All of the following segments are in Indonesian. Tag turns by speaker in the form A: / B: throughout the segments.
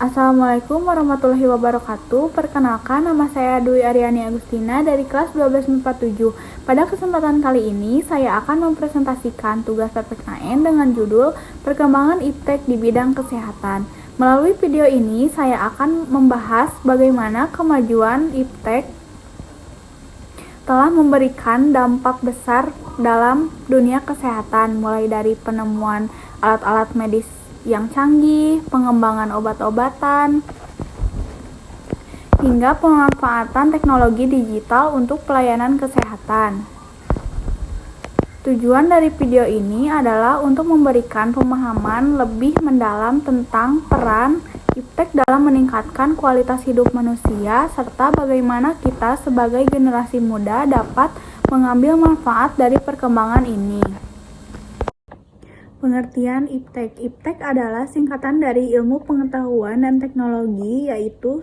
A: Assalamualaikum warahmatullahi wabarakatuh. Perkenalkan, nama saya Dwi Aryani Agustina dari kelas 1247. Pada kesempatan kali ini, saya akan mempresentasikan tugas PPKN dengan judul Perkembangan Iptek di Bidang Kesehatan. Melalui video ini, saya akan membahas bagaimana kemajuan Iptek telah memberikan dampak besar dalam dunia kesehatan, mulai dari penemuan alat-alat medis yang canggih, pengembangan obat-obatan, hingga pemanfaatan teknologi digital untuk pelayanan kesehatan. Tujuan dari video ini adalah untuk memberikan pemahaman lebih mendalam tentang peran Iptek dalam meningkatkan kualitas hidup manusia, serta bagaimana kita sebagai generasi muda dapat mengambil manfaat dari perkembangan ini. Pengertian Iptek. Iptek adalah singkatan dari ilmu pengetahuan dan teknologi, yaitu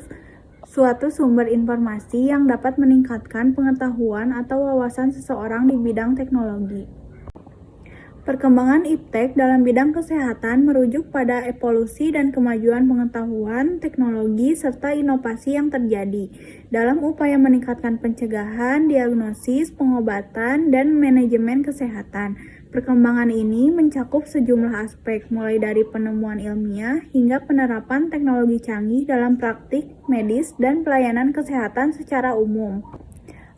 A: suatu sumber informasi yang dapat meningkatkan pengetahuan atau wawasan seseorang di bidang teknologi. Perkembangan Iptek dalam bidang kesehatan merujuk pada evolusi dan kemajuan pengetahuan, teknologi, serta inovasi yang terjadi dalam upaya meningkatkan pencegahan, diagnosis, pengobatan, dan manajemen kesehatan. Perkembangan ini mencakup sejumlah aspek, mulai dari penemuan ilmiah hingga penerapan teknologi canggih dalam praktik medis dan pelayanan kesehatan secara umum.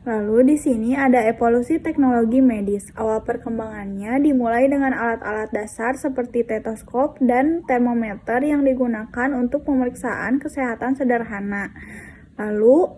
A: Lalu di sini ada evolusi teknologi medis. Awal perkembangannya dimulai dengan alat-alat dasar seperti stetoskop dan termometer yang digunakan untuk pemeriksaan kesehatan sederhana. Lalu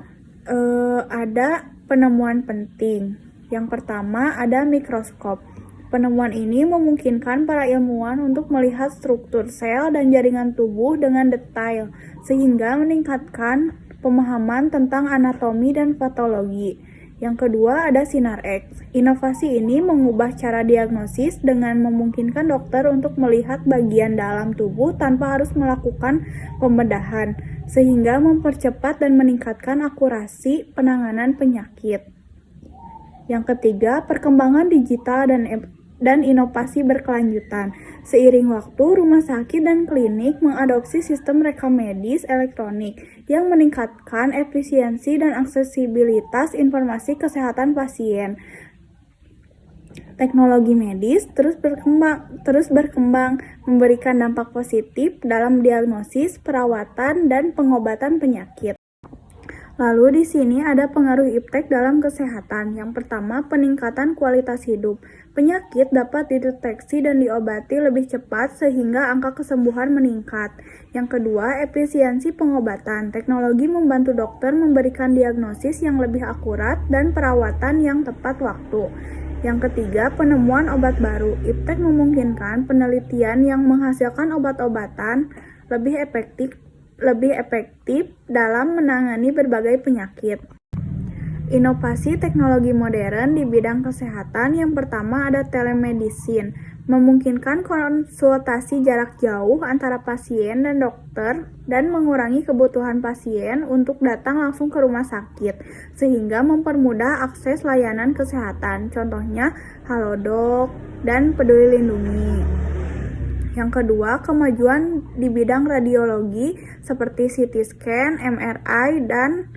A: ada penemuan penting. Yang pertama ada mikroskop. Penemuan ini memungkinkan para ilmuwan untuk melihat struktur sel dan jaringan tubuh dengan detail, sehingga meningkatkan pemahaman tentang anatomi dan patologi. Yang kedua ada sinar X. Inovasi ini mengubah cara diagnosis dengan memungkinkan dokter untuk melihat bagian dalam tubuh tanpa harus melakukan pembedahan, sehingga mempercepat dan meningkatkan akurasi penanganan penyakit. Yang ketiga, perkembangan digital dan inovasi berkelanjutan. Seiring waktu, rumah sakit dan klinik mengadopsi sistem rekam medis elektronik yang meningkatkan efisiensi dan aksesibilitas informasi kesehatan pasien. Teknologi medis terus berkembang, memberikan dampak positif dalam diagnosis, perawatan, dan pengobatan penyakit. Lalu di sini ada pengaruh Iptek dalam kesehatan. Yang pertama, peningkatan kualitas hidup. Penyakit dapat dideteksi dan diobati lebih cepat sehingga angka kesembuhan meningkat. Yang kedua, efisiensi pengobatan. Teknologi membantu dokter memberikan diagnosis yang lebih akurat dan perawatan yang tepat waktu. Yang ketiga, penemuan obat baru. Iptek memungkinkan penelitian yang menghasilkan obat-obatan lebih efektif dalam menangani berbagai penyakit. Inovasi teknologi modern di bidang kesehatan. Yang pertama ada telemedicine, memungkinkan konsultasi jarak jauh antara pasien dan dokter dan mengurangi kebutuhan pasien untuk datang langsung ke rumah sakit, sehingga mempermudah akses layanan kesehatan. Contohnya Halodoc dan Peduli Lindungi. Yang kedua, kemajuan di bidang radiologi seperti CT scan, MRI, dan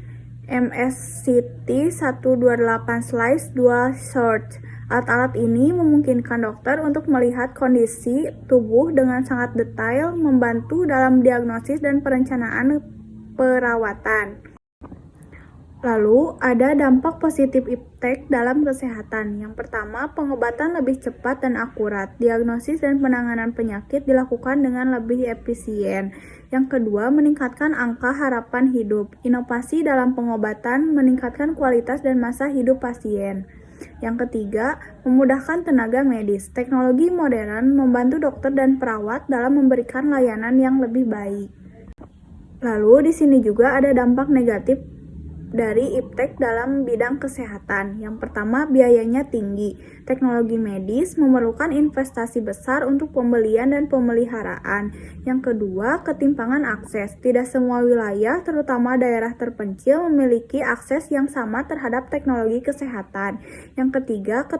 A: MSCT 128/2 Search. Alat-alat ini memungkinkan dokter untuk melihat kondisi tubuh dengan sangat detail, membantu dalam diagnosis dan perencanaan perawatan. Lalu, ada dampak positif Iptek dalam kesehatan. Yang pertama, pengobatan lebih cepat dan akurat. Diagnosis dan penanganan penyakit dilakukan dengan lebih efisien. Yang kedua, meningkatkan angka harapan hidup. Inovasi dalam pengobatan meningkatkan kualitas dan masa hidup pasien. Yang ketiga, memudahkan tenaga medis. Teknologi modern membantu dokter dan perawat dalam memberikan layanan yang lebih baik. Lalu, di sini juga ada dampak negatif dari Iptek dalam bidang kesehatan. Yang pertama, biayanya tinggi. Teknologi medis memerlukan investasi besar untuk pembelian dan pemeliharaan. Yang kedua, ketimpangan akses. Tidak semua wilayah, terutama daerah terpencil, memiliki akses yang sama terhadap teknologi kesehatan. Yang ketiga,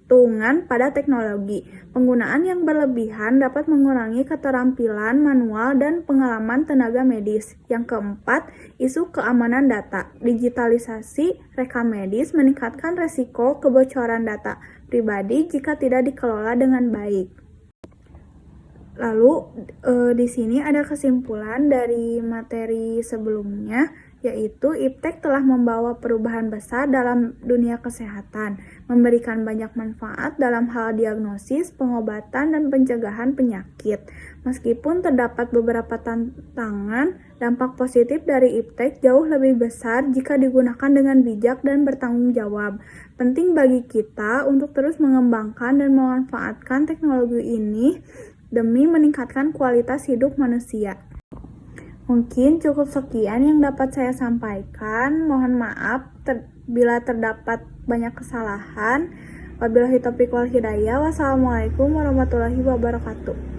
A: ketergantungan pada teknologi. Penggunaan yang berlebihan dapat mengurangi keterampilan manual dan pengalaman tenaga medis. Yang keempat, isu keamanan data. Digitalisasi rekam medis meningkatkan resiko kebocoran data pribadi jika tidak dikelola dengan baik. Lalu di sini ada kesimpulan dari materi sebelumnya, yaitu iptek telah membawa perubahan besar dalam dunia kesehatan, memberikan banyak manfaat dalam hal diagnosis, pengobatan, dan pencegahan penyakit. Meskipun terdapat beberapa tantangan, dampak positif dari iptek jauh lebih besar jika digunakan dengan bijak dan bertanggung jawab. Penting bagi kita untuk terus mengembangkan dan memanfaatkan teknologi ini demi meningkatkan kualitas hidup manusia. Mungkin cukup sekian yang dapat saya sampaikan. Mohon maaf bila terdapat banyak kesalahan. Wabillahi taufiq wal hidayah. Wassalamualaikum warahmatullahi wabarakatuh.